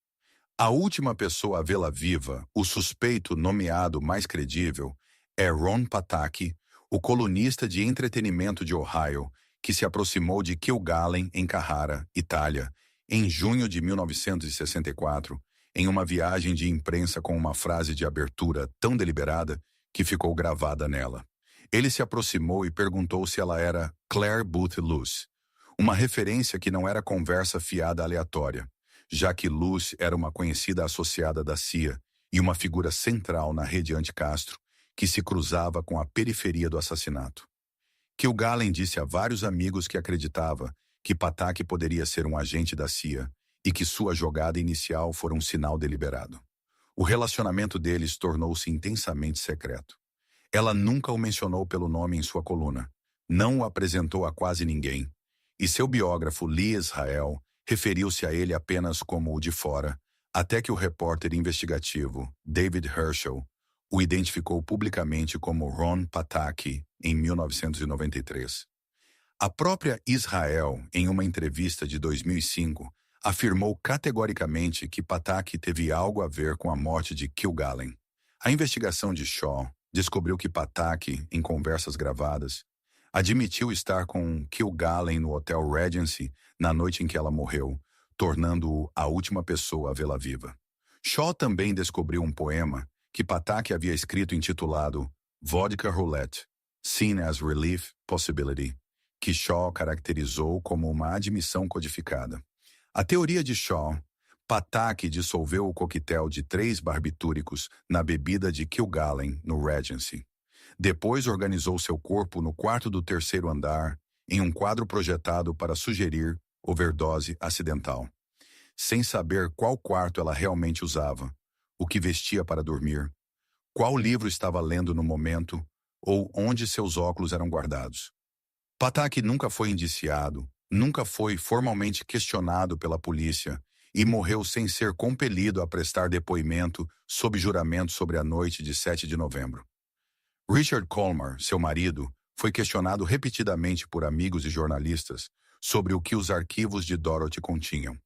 A última pessoa a vê-la viva, o suspeito nomeado mais credível, é Ron Pataki, o colunista de entretenimento de Ohio, que se aproximou de Kilgallen em Carrara, Itália, em junho de 1964, em uma viagem de imprensa com uma frase de abertura tão deliberada que ficou gravada nela. Ele se aproximou e perguntou se ela era Claire Booth Luce, uma referência que não era conversa fiada aleatória, já que Luce era uma conhecida associada da CIA e uma figura central na rede anti-Castro, que se cruzava com a periferia do assassinato. Kilgallen disse a vários amigos que acreditava que Pataki poderia ser um agente da CIA e que sua jogada inicial fora um sinal deliberado. O relacionamento deles tornou-se intensamente secreto. Ela nunca o mencionou pelo nome em sua coluna, não o apresentou a quase ninguém, e seu biógrafo Lee Israel referiu-se a ele apenas como o de fora, até que o repórter investigativo David Herschel o identificou publicamente como Ron Pataki em 1993. A própria Israel, em uma entrevista de 2005, afirmou categoricamente que Pataki teve algo a ver com a morte de Kilgallen. A investigação de Shaw descobriu que Pataki, em conversas gravadas, admitiu estar com Kilgallen no Hotel Regency na noite em que ela morreu, tornando-o a última pessoa a vê-la viva. Shaw também descobriu um poema que Pataki havia escrito intitulado Vodka Roulette, Seen as Relief Possibility, que Shaw caracterizou como uma admissão codificada. A teoria de Shaw, Pataki dissolveu o coquetel de 3 barbitúricos na bebida de Kilgallen, no Regency. Depois organizou seu corpo no quarto do 3º andar, em um quadro projetado para sugerir overdose acidental. Sem saber qual quarto ela realmente usava, o que vestia para dormir, qual livro estava lendo no momento ou onde seus óculos eram guardados. Patak nunca foi indiciado, nunca foi formalmente questionado pela polícia e morreu sem ser compelido a prestar depoimento sob juramento sobre a noite de 7 de novembro. Richard Colmar, seu marido, foi questionado repetidamente por amigos e jornalistas sobre o que os arquivos de Dorothy continham.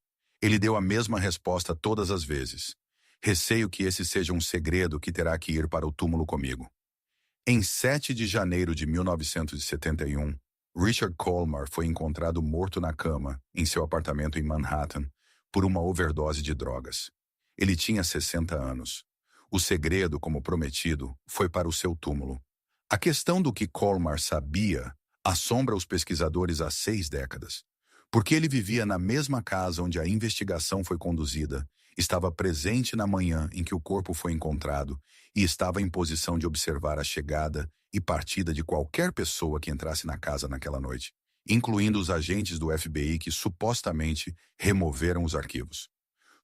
Ele deu a mesma resposta todas as vezes. Receio que esse seja um segredo que terá que ir para o túmulo comigo. Em 7 de janeiro de 1971, Richard Colmar foi encontrado morto na cama, em seu apartamento em Manhattan, por uma overdose de drogas. Ele tinha 60 anos. O segredo, como prometido, foi para o seu túmulo. A questão do que Colmar sabia assombra os pesquisadores há 6 décadas. Porque ele vivia na mesma casa onde a investigação foi conduzida, estava presente na manhã em que o corpo foi encontrado e estava em posição de observar a chegada e partida de qualquer pessoa que entrasse na casa naquela noite, incluindo os agentes do FBI que supostamente removeram os arquivos.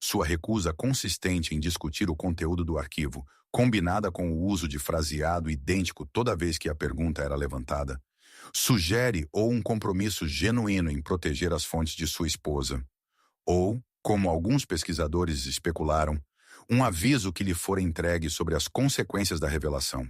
Sua recusa consistente em discutir o conteúdo do arquivo, combinada com o uso de fraseado idêntico toda vez que a pergunta era levantada, sugere ou um compromisso genuíno em proteger as fontes de sua esposa, ou, como alguns pesquisadores especularam, um aviso que lhe fora entregue sobre as consequências da revelação.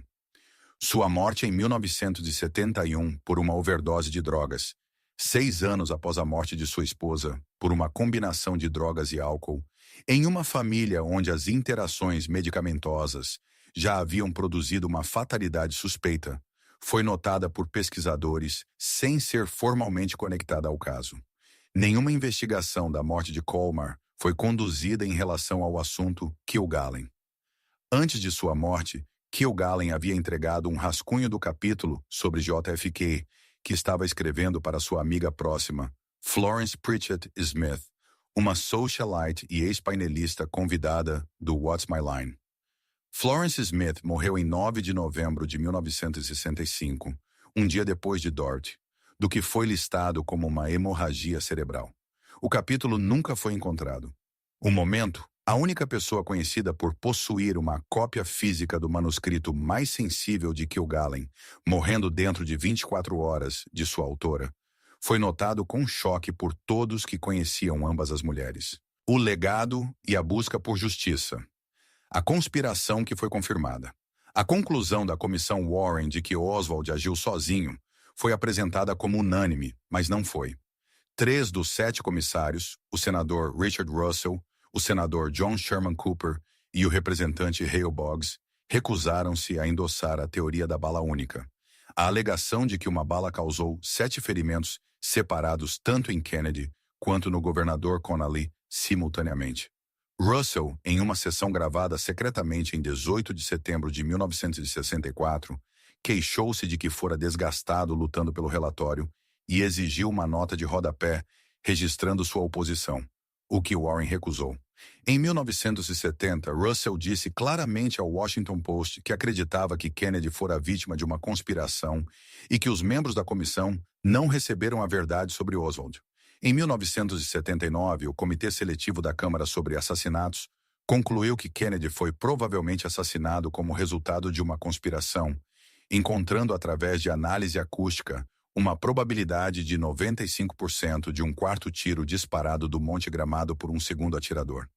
Sua morte em 1971 por uma overdose de drogas, 6 anos após a morte de sua esposa por uma combinação de drogas e álcool, em uma família onde as interações medicamentosas já haviam produzido uma fatalidade suspeita, foi notada por pesquisadores sem ser formalmente conectada ao caso. Nenhuma investigação da morte de Colmar foi conduzida em relação ao assunto Kilgallen. Antes de sua morte, Kilgallen havia entregado um rascunho do capítulo sobre JFK que estava escrevendo para sua amiga próxima, Florence Pritchett Smith, uma socialite e ex-painelista convidada do What's My Line. Florence Smith morreu em 9 de novembro de 1965, um dia depois de Dorothy, do que foi listado como uma hemorragia cerebral. O capítulo nunca foi encontrado. O momento, a única pessoa conhecida por possuir uma cópia física do manuscrito mais sensível de Kilgallen, morrendo dentro de 24 horas de sua autora, foi notado com choque por todos que conheciam ambas as mulheres. O legado e a busca por justiça. A conspiração que foi confirmada. A conclusão da comissão Warren de que Oswald agiu sozinho foi apresentada como unânime, mas não foi. 3 dos 7 comissários, o senador Richard Russell, o senador John Sherman Cooper e o representante Hale Boggs, recusaram-se a endossar a teoria da bala única. A alegação de que uma bala causou 7 ferimentos separados tanto em Kennedy quanto no governador Connally simultaneamente. Russell, em uma sessão gravada secretamente em 18 de setembro de 1964, queixou-se de que fora desgastado lutando pelo relatório e exigiu uma nota de rodapé registrando sua oposição, o que Warren recusou. Em 1970, Russell disse claramente ao Washington Post que acreditava que Kennedy fora vítima de uma conspiração e que os membros da comissão não receberam a verdade sobre Oswald. Em 1979, o Comitê Seletivo da Câmara sobre Assassinatos concluiu que Kennedy foi provavelmente assassinado como resultado de uma conspiração, encontrando através de análise acústica uma probabilidade de 95% de um quarto tiro disparado do Monte Gramado por um segundo atirador.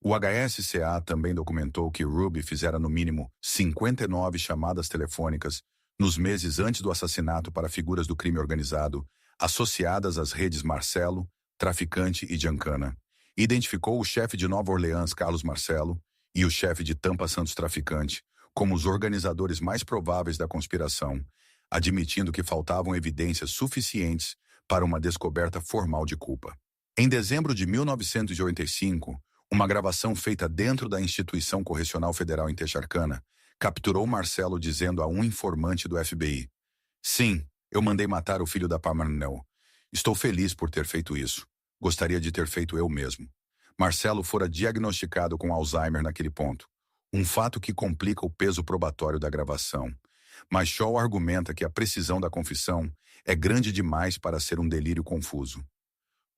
O HSCA também documentou que Ruby fizera no mínimo 59 chamadas telefônicas nos meses antes do assassinato para figuras do crime organizado, associadas às redes Marcelo, Traficante e Giancana. Identificou o chefe de Nova Orleans, Carlos Marcelo, e o chefe de Tampa Santos Traficante como os organizadores mais prováveis da conspiração, admitindo que faltavam evidências suficientes para uma descoberta formal de culpa. Em dezembro de 1985, uma gravação feita dentro da Instituição Correcional Federal em Texarkana capturou Marcelo dizendo a um informante do FBI: "Sim, eu mandei matar o filho da Parmanel. Estou feliz por ter feito isso. Gostaria de ter feito eu mesmo." Marcelo fora diagnosticado com Alzheimer naquele ponto, um fato que complica o peso probatório da gravação. Mas Shaw argumenta que a precisão da confissão é grande demais para ser um delírio confuso.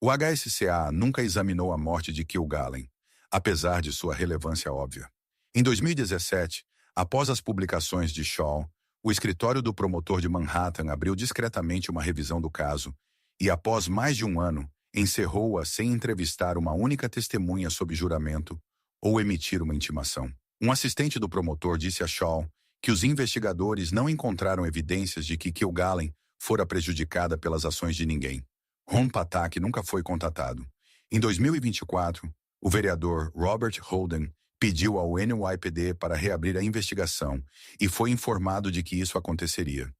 O HSCA nunca examinou a morte de Kilgallen, apesar de sua relevância óbvia. Em 2017, Após as publicações de Shaw, o escritório do promotor de Manhattan abriu discretamente uma revisão do caso e, após mais de um ano, encerrou-a sem entrevistar uma única testemunha sob juramento ou emitir uma intimação. Um assistente do promotor disse a Shaw que os investigadores não encontraram evidências de que Kilgallen fora prejudicada pelas ações de ninguém. Ron Patak nunca foi contatado. Em 2024, o vereador Robert Holden pediu ao NYPD para reabrir a investigação e foi informado de que isso aconteceria.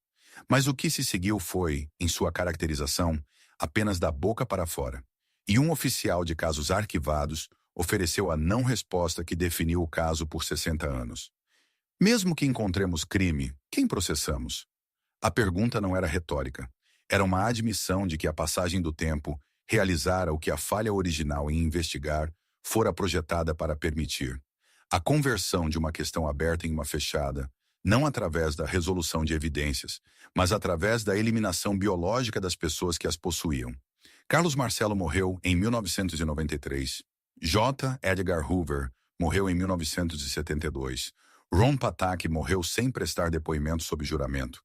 Mas o que se seguiu foi, em sua caracterização, apenas da boca para fora. E um oficial de casos arquivados ofereceu a não resposta que definiu o caso por 60 anos. Mesmo que encontremos crime, quem processamos? A pergunta não era retórica. Era uma admissão de que a passagem do tempo realizara o que a falha original em investigar fora projetada para permitir. A conversão de uma questão aberta em uma fechada, não através da resolução de evidências, mas através da eliminação biológica das pessoas que as possuíam. Carlos Marcello morreu em 1993. J. Edgar Hoover morreu em 1972. Ron Patak morreu sem prestar depoimento sob juramento.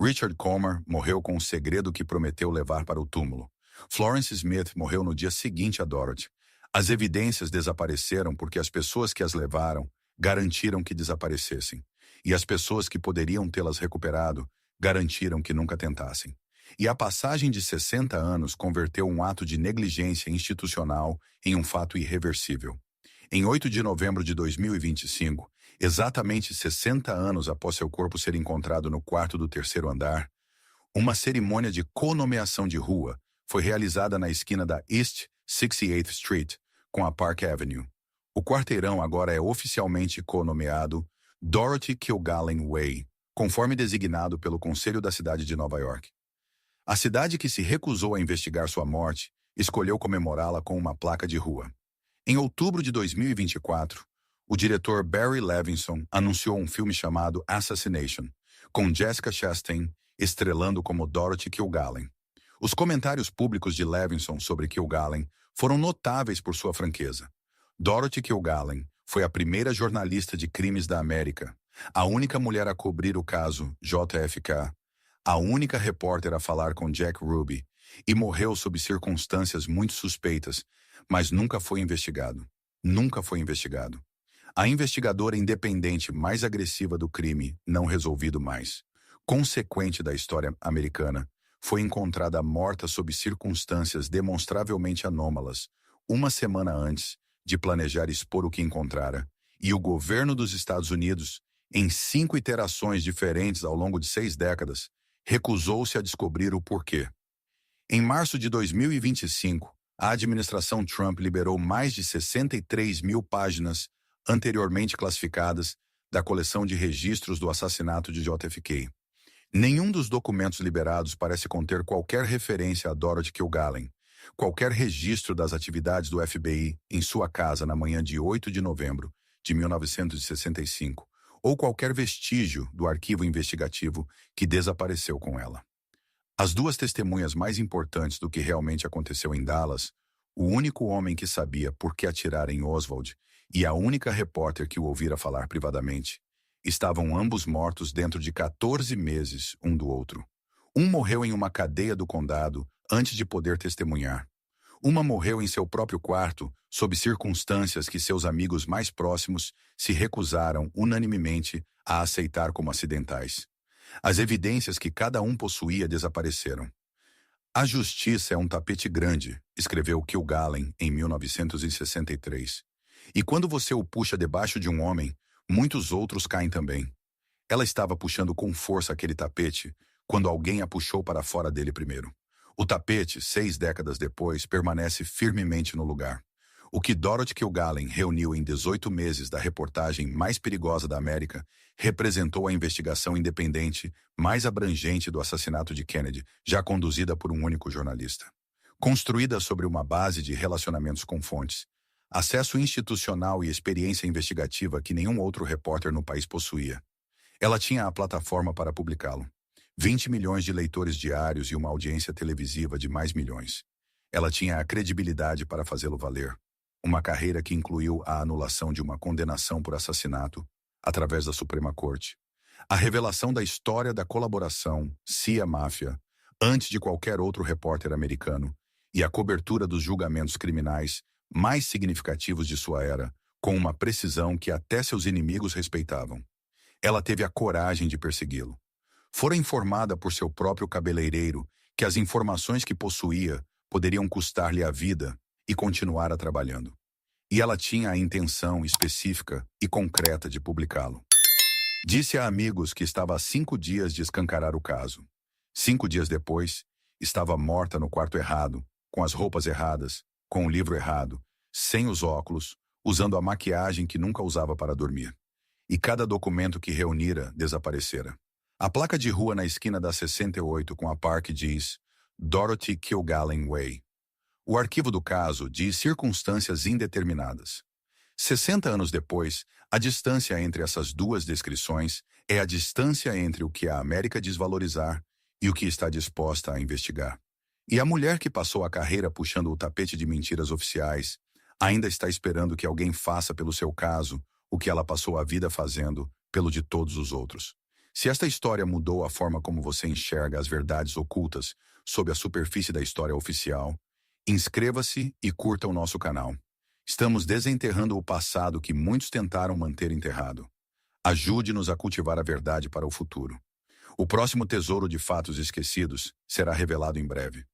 Richard Comer morreu com o segredo que prometeu levar para o túmulo. Florence Smith morreu no dia seguinte a Dorothy. As evidências desapareceram porque as pessoas que as levaram garantiram que desaparecessem. E as pessoas que poderiam tê-las recuperado garantiram que nunca tentassem. E a passagem de 60 anos converteu um ato de negligência institucional em um fato irreversível. Em 8 de novembro de 2025, exatamente 60 anos após seu corpo ser encontrado no quarto do terceiro andar, uma cerimônia de conomeação de rua foi realizada na esquina da East 68th Street com a Park Avenue. O quarteirão agora é oficialmente conomeado Dorothy Kilgallen Way, conforme designado pelo Conselho da Cidade de Nova York. A cidade que se recusou a investigar sua morte escolheu comemorá-la com uma placa de rua. Em outubro de 2024, o diretor Barry Levinson anunciou um filme chamado Assassination, com Jessica Chastain estrelando como Dorothy Kilgallen. Os comentários públicos de Levinson sobre Kilgallen foram notáveis por sua franqueza. Dorothy Kilgallen foi a primeira jornalista de crimes da América, a única mulher a cobrir o caso JFK, a única repórter a falar com Jack Ruby, e morreu sob circunstâncias muito suspeitas, mas nunca foi investigado. Nunca foi investigado. A investigadora independente mais agressiva do crime não resolvido mais, consequente da história americana, foi encontrada morta sob circunstâncias demonstravelmente anômalas, uma semana antes de planejar expor o que encontrara, e o governo dos Estados Unidos, em 5 iterações diferentes ao longo de 6 décadas, recusou-se a descobrir o porquê. Em março de 2025, a administração Trump liberou mais de 63 mil páginas anteriormente classificadas da coleção de registros do assassinato de JFK. Nenhum dos documentos liberados parece conter qualquer referência a Dorothy Kilgallen, qualquer registro das atividades do FBI em sua casa na manhã de 8 de novembro de 1965, ou qualquer vestígio do arquivo investigativo que desapareceu com ela. As 2 testemunhas mais importantes do que realmente aconteceu em Dallas, o único homem que sabia por que atirar em Oswald e a única repórter que o ouvira falar privadamente, estavam ambos mortos dentro de 14 meses um do outro. Um morreu em uma cadeia do condado antes de poder testemunhar. Uma morreu em seu próprio quarto, sob circunstâncias que seus amigos mais próximos se recusaram unanimemente a aceitar como acidentais. As evidências que cada um possuía desapareceram. A justiça é um tapete grande, escreveu Kilgallen em 1963. E quando você o puxa debaixo de um homem, muitos outros caem também. Ela estava puxando com força aquele tapete quando alguém a puxou para fora dele primeiro. O tapete, 6 décadas depois, permanece firmemente no lugar. O que Dorothy Kilgallen reuniu em 18 meses da reportagem mais perigosa da América representou a investigação independente mais abrangente do assassinato de Kennedy, já conduzida por um único jornalista. Construída sobre uma base de relacionamentos com fontes, acesso institucional e experiência investigativa que nenhum outro repórter no país possuía. Ela tinha a plataforma para publicá-lo. 20 milhões de leitores diários e uma audiência televisiva de mais milhões. Ela tinha a credibilidade para fazê-lo valer. Uma carreira que incluiu a anulação de uma condenação por assassinato, através da Suprema Corte. A revelação da história da colaboração CIA-máfia antes de qualquer outro repórter americano e a cobertura dos julgamentos criminais mais significativos de sua era, com uma precisão que até seus inimigos respeitavam. Ela teve a coragem de persegui-lo. Fora informada por seu próprio cabeleireiro que as informações que possuía poderiam custar-lhe a vida e continuara trabalhando. E ela tinha a intenção específica e concreta de publicá-lo. Disse a amigos que estava há 5 dias de escancarar o caso. 5 dias depois, estava morta no quarto errado, com as roupas erradas, com o livro errado, sem os óculos, usando a maquiagem que nunca usava para dormir. E cada documento que reunira desaparecera. A placa de rua na esquina da 68 com a Park diz Dorothy Kilgallen Way. O arquivo do caso diz circunstâncias indeterminadas. 60 anos depois, a distância entre essas duas descrições é a distância entre o que a América diz valorizar e o que está disposta a investigar. E a mulher que passou a carreira puxando o tapete de mentiras oficiais ainda está esperando que alguém faça pelo seu caso o que ela passou a vida fazendo pelo de todos os outros. Se esta história mudou a forma como você enxerga as verdades ocultas sob a superfície da história oficial, inscreva-se e curta o nosso canal. Estamos desenterrando o passado que muitos tentaram manter enterrado. Ajude-nos a cultivar a verdade para o futuro. O próximo tesouro de fatos esquecidos será revelado em breve.